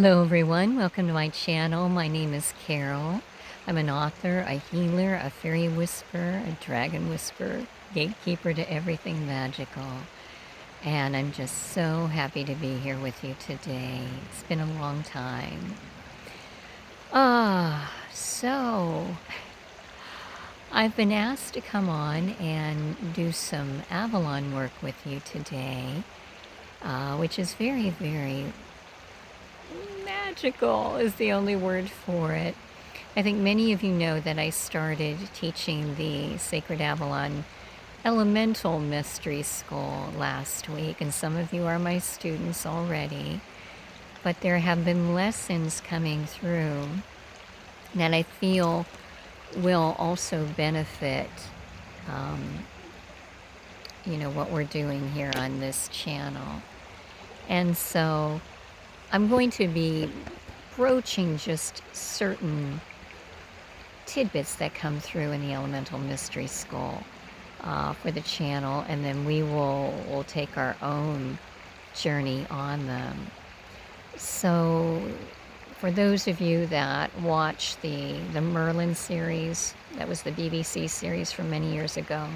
Hello everyone, welcome to my channel. My name is Carol. I'm an author, a healer, a fairy whisperer, a dragon whisperer, gatekeeper to everything magical. And I'm just so happy to be here with you today. It's been a long time. So I've been asked to come on and do some Avalon work with you today, which is very, very magical is the only word for it. I think many of you know that I started teaching the Sacred Avalon Elemental Mystery School last week, and some of you are my students already. But there have been lessons coming through that I feel will also benefit, what we're doing here on this channel. And so I'm going to be broaching just certain tidbits that come through in the Elemental Mystery School for the channel, and then we'll take our own journey on them. So for those of you that watched the Merlin series, that was the BBC series from many years ago,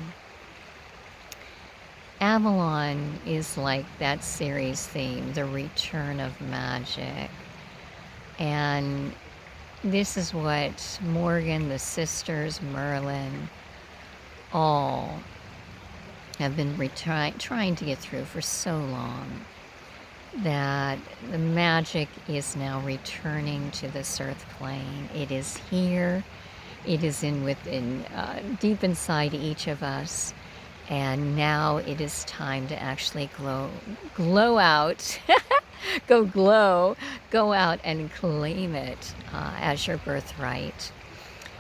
Avalon is like that series theme, the return of magic. And this is what Morgan, the sisters, Merlin, all have been trying to get through for so long, that the magic is now returning to this earth plane. It is here. It is within deep inside each of us. And now it is time to actually glow out, go out and claim it as your birthright.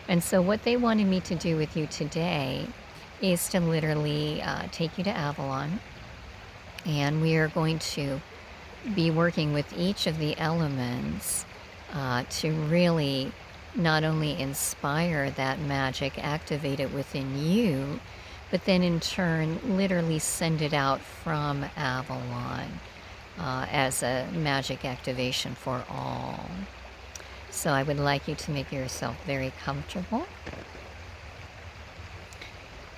And so what they wanted me to do with you today is to literally take you to Avalon. And we are going to be working with each of the elements to really not only inspire that magic, activate it within you, but then in turn literally send it out from Avalon as a magic activation for all. So I would like you to make yourself very comfortable.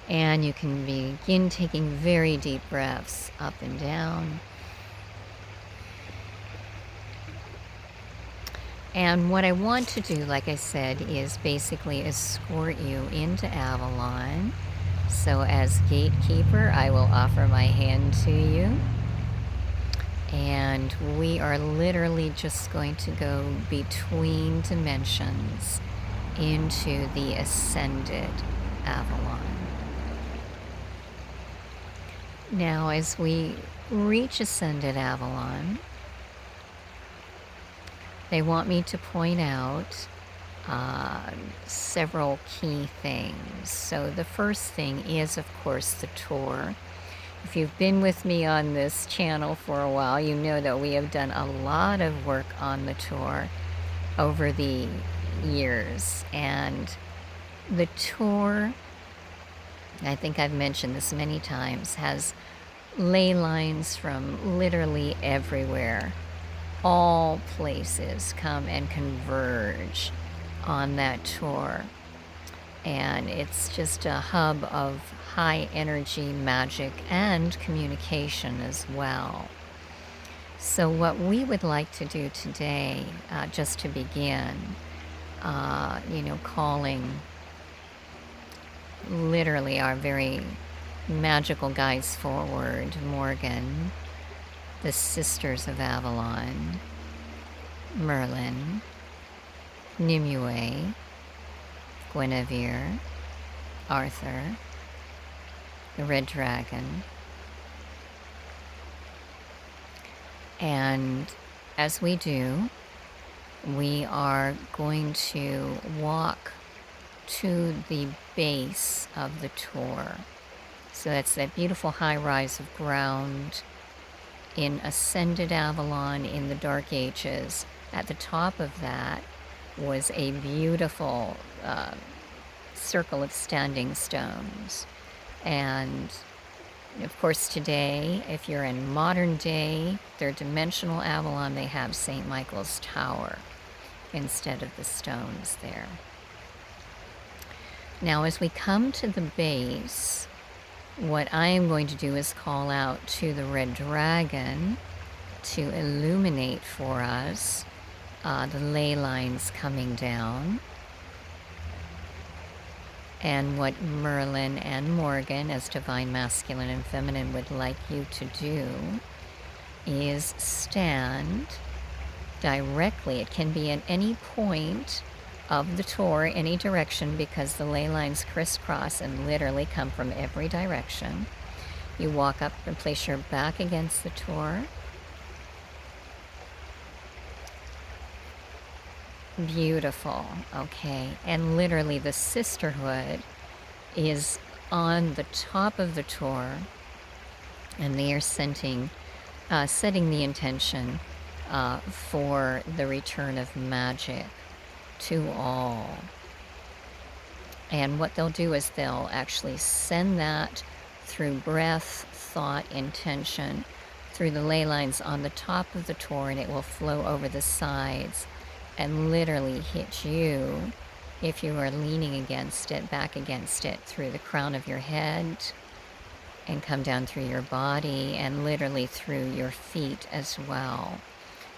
And you can begin taking very deep breaths up and down. And what I want to do, like I said, is basically escort you into Avalon. So as gatekeeper, I will offer my hand to you. And we are literally just going to go between dimensions into the ascended Avalon. Now, as we reach ascended Avalon, they want me to point out several key things. So the first thing is, of course, the tour. If you've been with me on this channel for a while, you know that we have done a lot of work on the tour over the years. And the tour, I think I've mentioned this many times, has ley lines from literally everywhere. All places come and converge on that tour. And it's just a hub of high energy magic and communication as well. So what we would like to do today, just to begin, calling literally our very magical guides forward, Morgan, the Sisters of Avalon, Merlin, Nimue, Guinevere, Arthur, the Red Dragon. And as we do, we are going to walk to the base of the tour. So that's that beautiful high rise of ground in ascended Avalon in the Dark Ages. At the top of that was a beautiful circle of standing stones. And Of course, today, if you're in modern day, third dimensional Avalon, they have St. Michael's Tower instead of the stones there. Now, as we come to the base, what I am going to do is call out to the red dragon to illuminate for us the ley lines coming down. And what Merlin and Morgan, as divine masculine and feminine, would like you to do is stand directly. It can be at any point of the tour, any direction, because the ley lines crisscross and literally come from every direction. You walk up and place your back against the tour. Beautiful. Okay. And literally the sisterhood is on the top of the tour, and they are setting the intention for the return of magic to all. And what they'll do is they'll actually send that through breath, thought, intention, through the ley lines on the top of the tour, and it will flow over the sides and literally hit you if you are leaning against it, back against it, through the crown of your head and come down through your body and literally through your feet as well.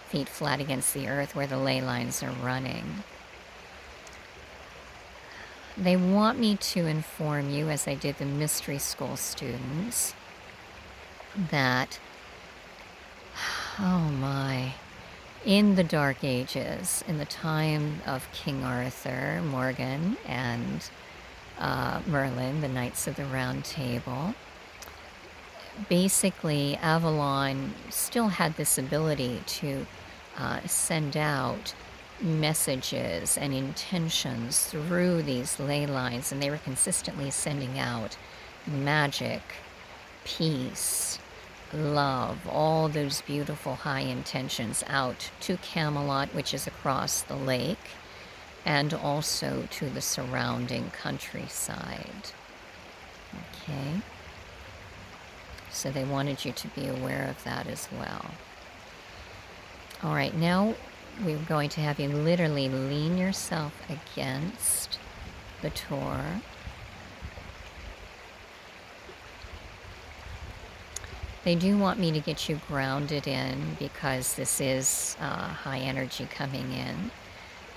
Feet flat against the earth where the ley lines are running. They want me to inform you, as I did the mystery school students, that, oh my, in the Dark Ages, in the time of King Arthur, Morgan, and Merlin, the Knights of the Round Table, basically Avalon still had this ability to send out messages and intentions through these ley lines, and they were consistently sending out magic, peace, love, all those beautiful high intentions out to Camelot, which is across the lake, and also to the surrounding countryside. Okay? So they wanted you to be aware of that as well. All right, now we're going to have you literally lean yourself against the tour. They do want me to get you grounded in because this is high energy coming in.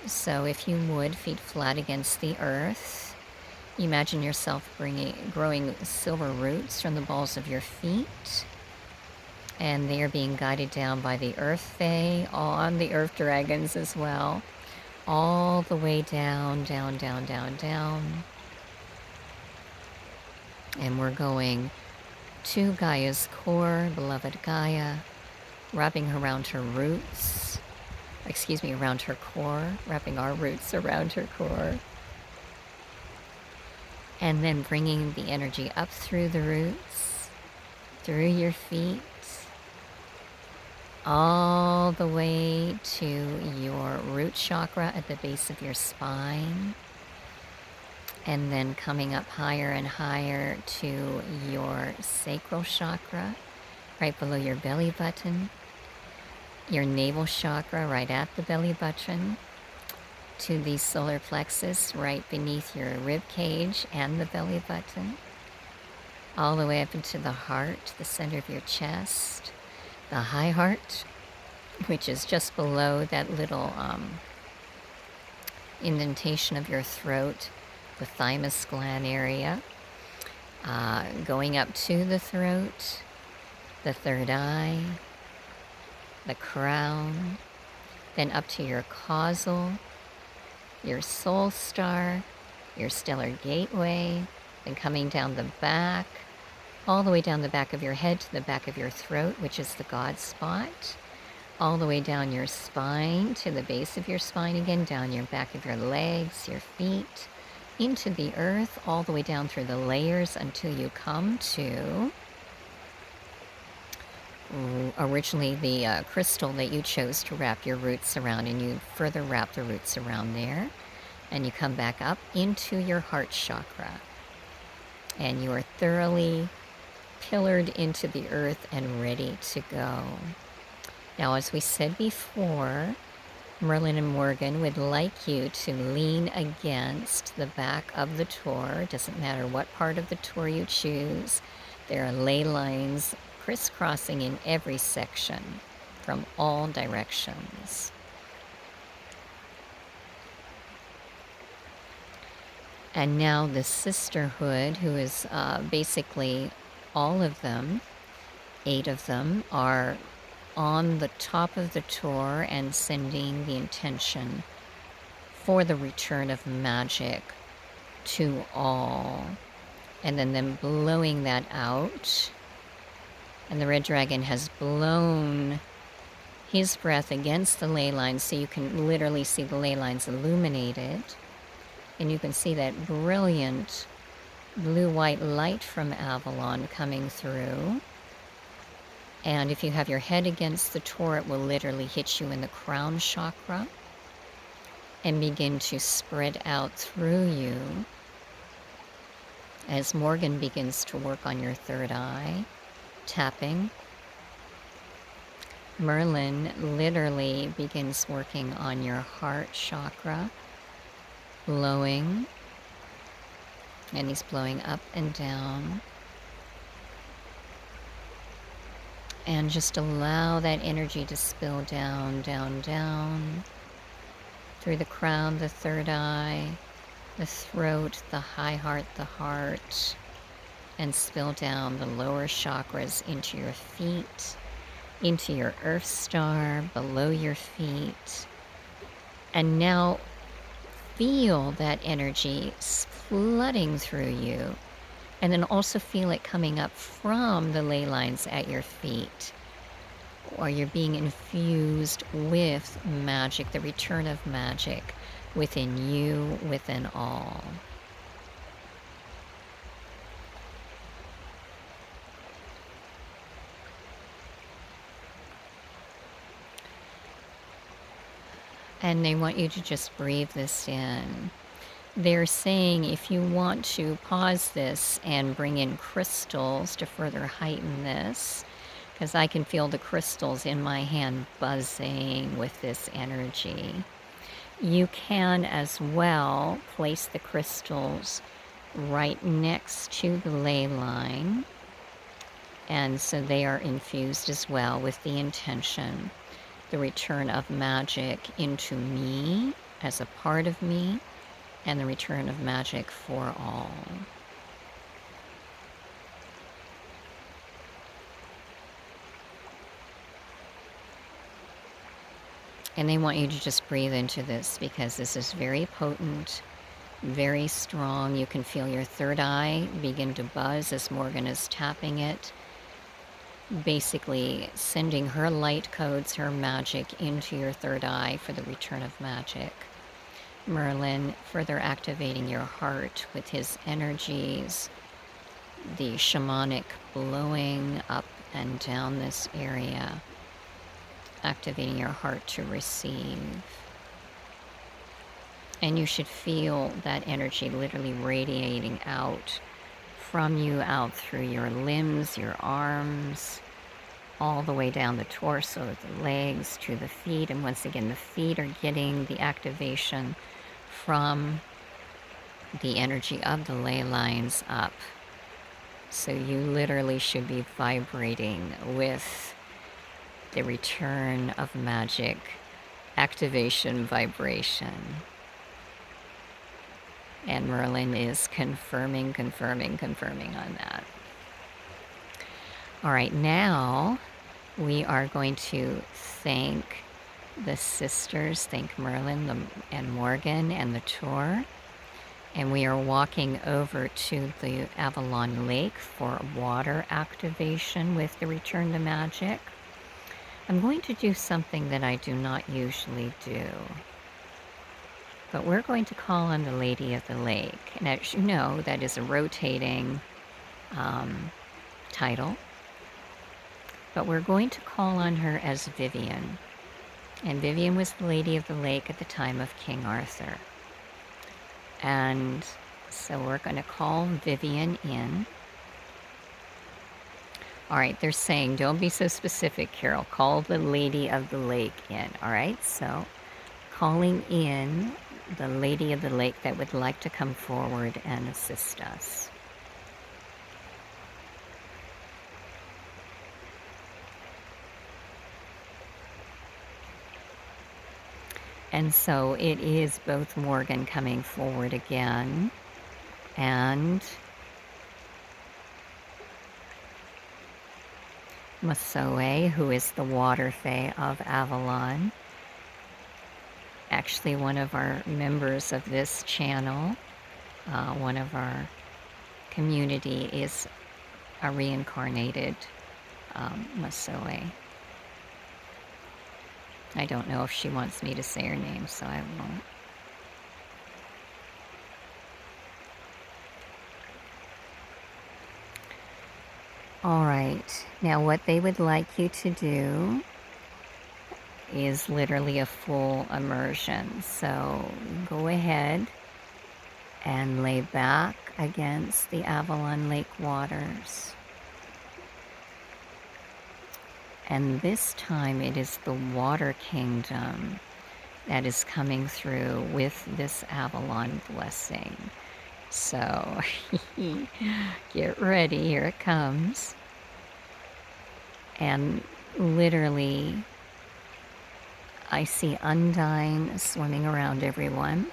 So if you would, feet flat against the earth. Imagine yourself growing silver roots from the balls of your feet. And they are being guided down by the Earth Fae, on the Earth Dragons as well. All the way down, down, down, down, down. And we're going to Gaia's core, beloved Gaia, wrapping around her roots. Around her core, wrapping our roots around her core. And then bringing the energy up through the roots, through your feet, all the way to your root chakra at the base of your spine, and then coming up higher and higher to your sacral chakra, right below your belly button, your navel chakra right at the belly button, to the solar plexus right beneath your rib cage and the belly button, all the way up into the heart, the center of your chest, the high heart, which is just below that little indentation of your throat, the thymus gland area, going up to the throat, the third eye, the crown, then up to your causal, your soul star, your stellar gateway, then coming down the back, all the way down the back of your head to the back of your throat, which is the God spot, all the way down your spine to the base of your spine again, down your back of your legs, your feet, into the earth, all the way down through the layers until you come to originally the crystal that you chose to wrap your roots around, and you further wrap the roots around there, and you come back up into your heart chakra, and you are thoroughly pillared into the earth and ready to go. Now, as we said before, Merlin and Morgan would like you to lean against the back of the tour. Doesn't matter what part of the tour you choose. There are ley lines crisscrossing in every section from all directions. And now the sisterhood, who is basically all of them, 8 of them, are on the top of the tour and sending the intention for the return of magic to all. And then them blowing that out. And the red dragon has blown his breath against the ley lines, so you can literally see the ley lines illuminated. And you can see that brilliant blue-white light from Avalon coming through. And if you have your head against the tour, it will literally hit you in the crown chakra and begin to spread out through you as Morgan begins to work on your third eye, tapping. Merlin literally begins working on your heart chakra, blowing, and he's blowing up and down. And just allow that energy to spill down, down, down, through the crown, the third eye, the throat, the high heart, the heart, and spill down the lower chakras into your feet, into your earth star, below your feet. And now feel that energy flooding through you. And then also feel it coming up from the ley lines at your feet. Or you're being infused with magic, the return of magic within you, within all. And they want you to just breathe this in. They're saying if you want to pause this and bring in crystals to further heighten this, because I can feel the crystals in my hand buzzing with this energy. You can as well place the crystals right next to the ley line, and so they are infused as well with the intention, the return of magic into me as a part of me, and the return of magic for all. And they want you to just breathe into this because this is very potent, very strong. You can feel your third eye begin to buzz as Morgan is tapping it, basically sending her light codes, her magic into your third eye for the return of magic. Merlin further activating your heart with his energies, the shamanic blowing up and down this area, activating your heart to receive. And you should feel that energy literally radiating out from you, out through your limbs, your arms, all the way down the torso, the legs, to the feet. And once again, the feet are getting the activation from the energy of the ley lines up. So you literally should be vibrating with the return of magic, activation vibration. And Merlin is confirming on that. All right, now we are going to thank the sisters, thank Merlin and Morgan and the tour. And we are walking over to the Avalon Lake for water activation with the return to magic. I'm going to do something that I do not usually do. But we're going to call on the Lady of the Lake. And as you know, that is a rotating title. But we're going to call on her as Vivian. And Vivian was the Lady of the Lake at the time of King Arthur. And so we're going to call Vivian in. All right, they're saying, don't be so specific, Carol. Call the Lady of the Lake in. All right, so calling in the Lady of the Lake that would like to come forward and assist us. And so it is both Morgan coming forward again and Masoe, who is the water fae of Avalon. Actually, one of our members of this channel, one of our community, is a reincarnated Masoe. I don't know if she wants me to say her name, so I won't. All right, now what they would like you to do is literally a full immersion. So go ahead and lay back against the Avalon Lake waters. And this time it is the water kingdom that is coming through with this Avalon blessing. So get ready, here it comes. And literally, I see Undyne swimming around everyone.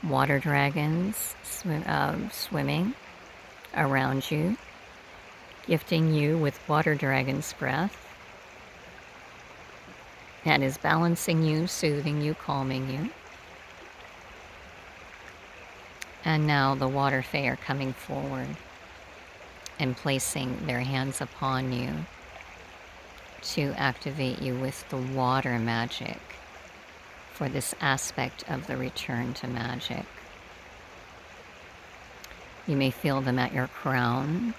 Water dragons swimming around you, gifting you with water dragon's breath. That is balancing you, soothing you, calming you. And now the water fae are coming forward and placing their hands upon you to activate you with the water magic for this aspect of the return to magic. You may feel them at your crown.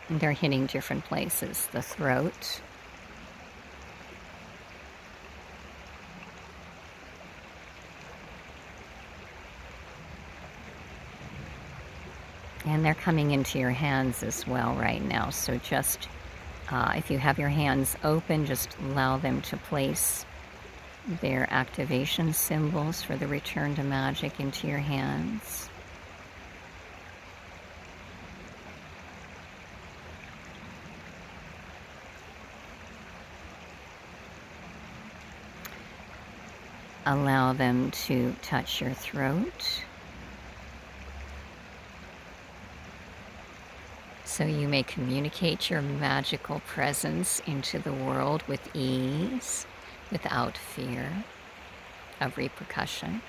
They're hitting different places. The throat, and they're coming into your hands as well right now. So just, if you have your hands open, just allow them to place their activation symbols for the return to magic into your hands. Allow them to touch your throat, so you may communicate your magical presence into the world with ease, without fear of repercussion.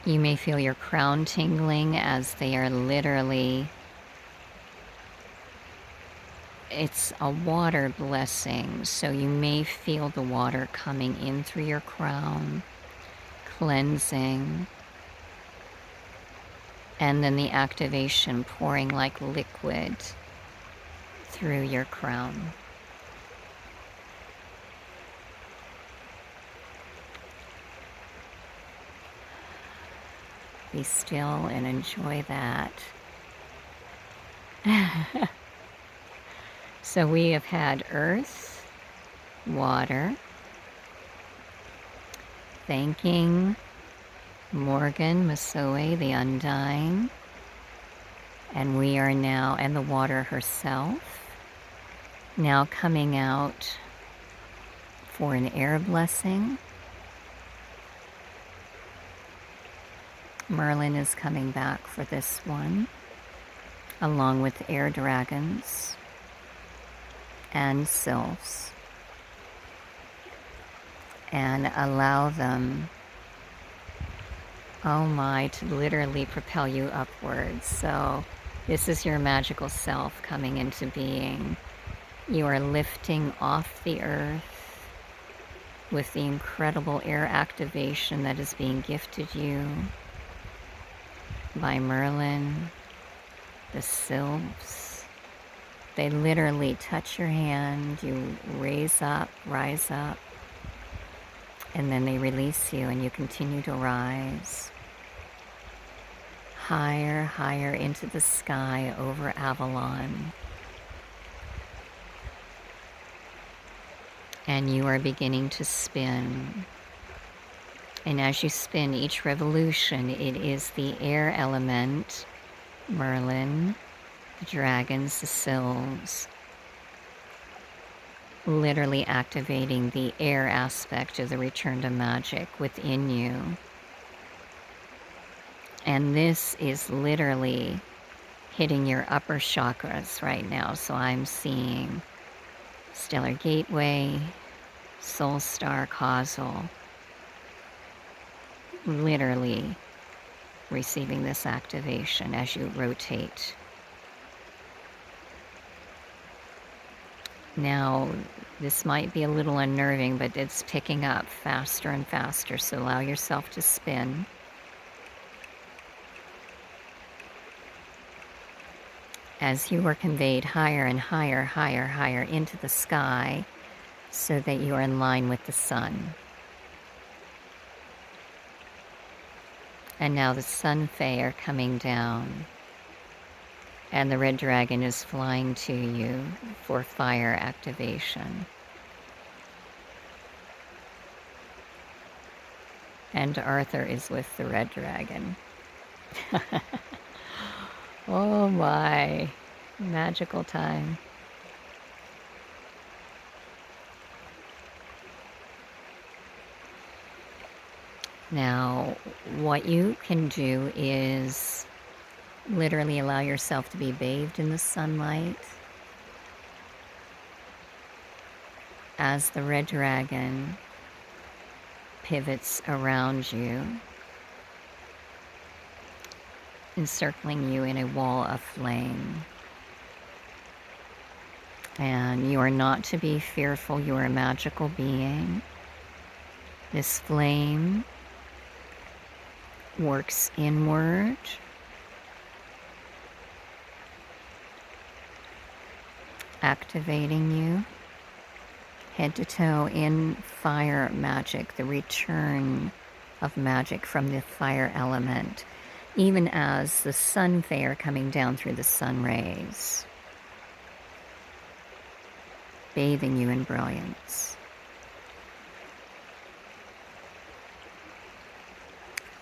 You may feel your crown tingling as they are literally, it's a water blessing, so you may feel the water coming in through your crown, cleansing, and then the activation pouring like liquid through your crown. Be still and enjoy that. So we have had earth, water, thanking Morgan, Masoe, the Undying, and we are now, and the water herself, now coming out for an air blessing. Merlin is coming back for this one, along with air dragons and sylphs, and allow them, oh my, to literally propel you upwards. So this is your magical self coming into being. You are lifting off the earth with the incredible air activation that is being gifted you by Merlin, the sylphs, They literally touch your hand, you rise up, and then they release you and you continue to rise higher, higher into the sky over Avalon. And you are beginning to spin. And as you spin each revolution, it is the air element, Merlin, the dragons, the sylphs, literally activating the air aspect of the return to magic within you. And this is literally hitting your upper chakras right now. So I'm seeing stellar gateway, soul star, causal, literally receiving this activation as you rotate. Now, this might be a little unnerving, but it's picking up faster and faster, so allow yourself to spin. As you are conveyed higher and higher, higher, higher into the sky, so that you are in line with the sun. And now the sun fae are coming down, and the red dragon is flying to you for fire activation. And Arthur is with the red dragon. Oh my, magical time. Now, what you can do is literally allow yourself to be bathed in the sunlight as the red dragon pivots around you, encircling you in a wall of flame. And you are not to be fearful, you are a magical being. This flame works inward, activating you head to toe in fire magic, the return of magic from the fire element, even as the sun fae are coming down through the sun rays, bathing you in brilliance.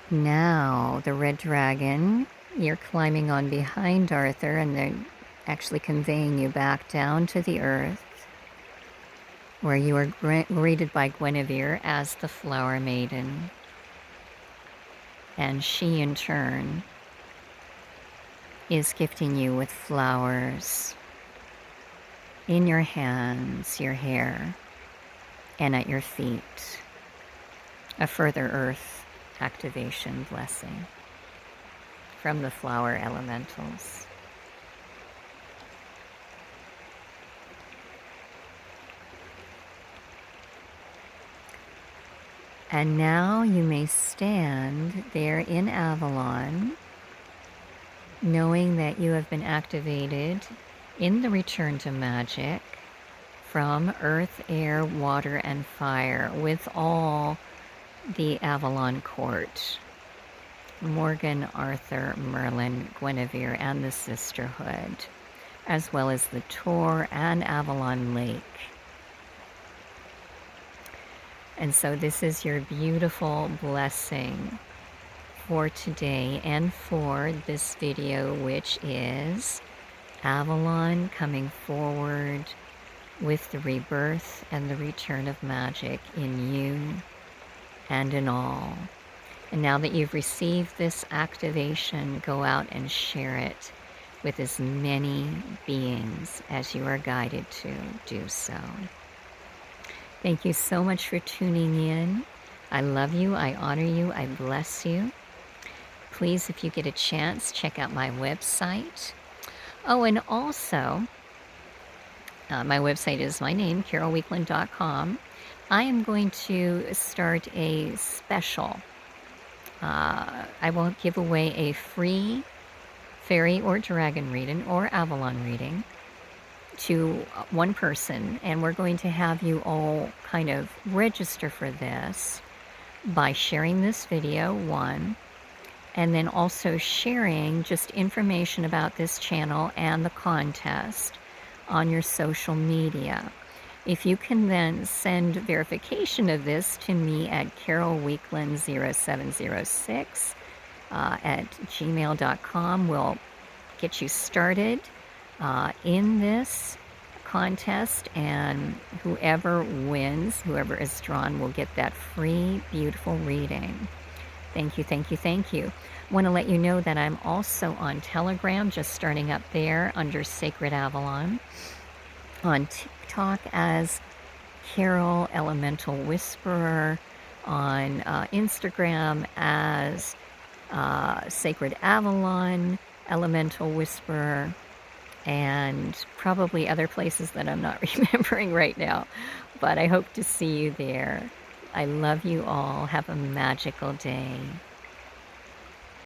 Now, the red dragon, you're climbing on behind Arthur, and they're actually conveying you back down to the earth, where you are greeted by Guinevere as the flower maiden. And she, in turn, is gifting you with flowers in your hands, your hair, and at your feet. A further earth activation blessing from the flower elementals. And now you may stand there in Avalon, knowing that you have been activated in the return to magic from earth, air, water, and fire with all the Avalon court. Morgan, Arthur, Merlin, Guinevere, and the Sisterhood, as well as the Tor and Avalon Lake. And so this is your beautiful blessing for today and for this video, which is Avalon coming forward with the rebirth and the return of magic in you and in all. And now that you've received this activation, go out and share it with as many beings as you are guided to do so. Thank you so much for tuning in. I love you, I honor you, I bless you. Please, if you get a chance, check out my website. Oh, and also, my website is my name, carolweekland.com. I am going to start a special. I will give away a free fairy or dragon reading or Avalon reading to one person, and we're going to have you all kind of register for this by sharing this video, one, and then also sharing just information about this channel and the contest on your social media. If you can then send verification of this to me at carolweekland0706 at gmail.com, we'll get you started in this contest, and whoever wins, whoever is drawn, will get that free, beautiful reading. Thank you, thank you, thank you. Want to let you know that I'm also on Telegram, just starting up there under Sacred Avalon. On TikTok as Carol Elemental Whisperer. On Instagram as Sacred Avalon Elemental Whisperer. And probably other places that I'm not remembering right now. But I hope to see you there. I love you all. Have a magical day.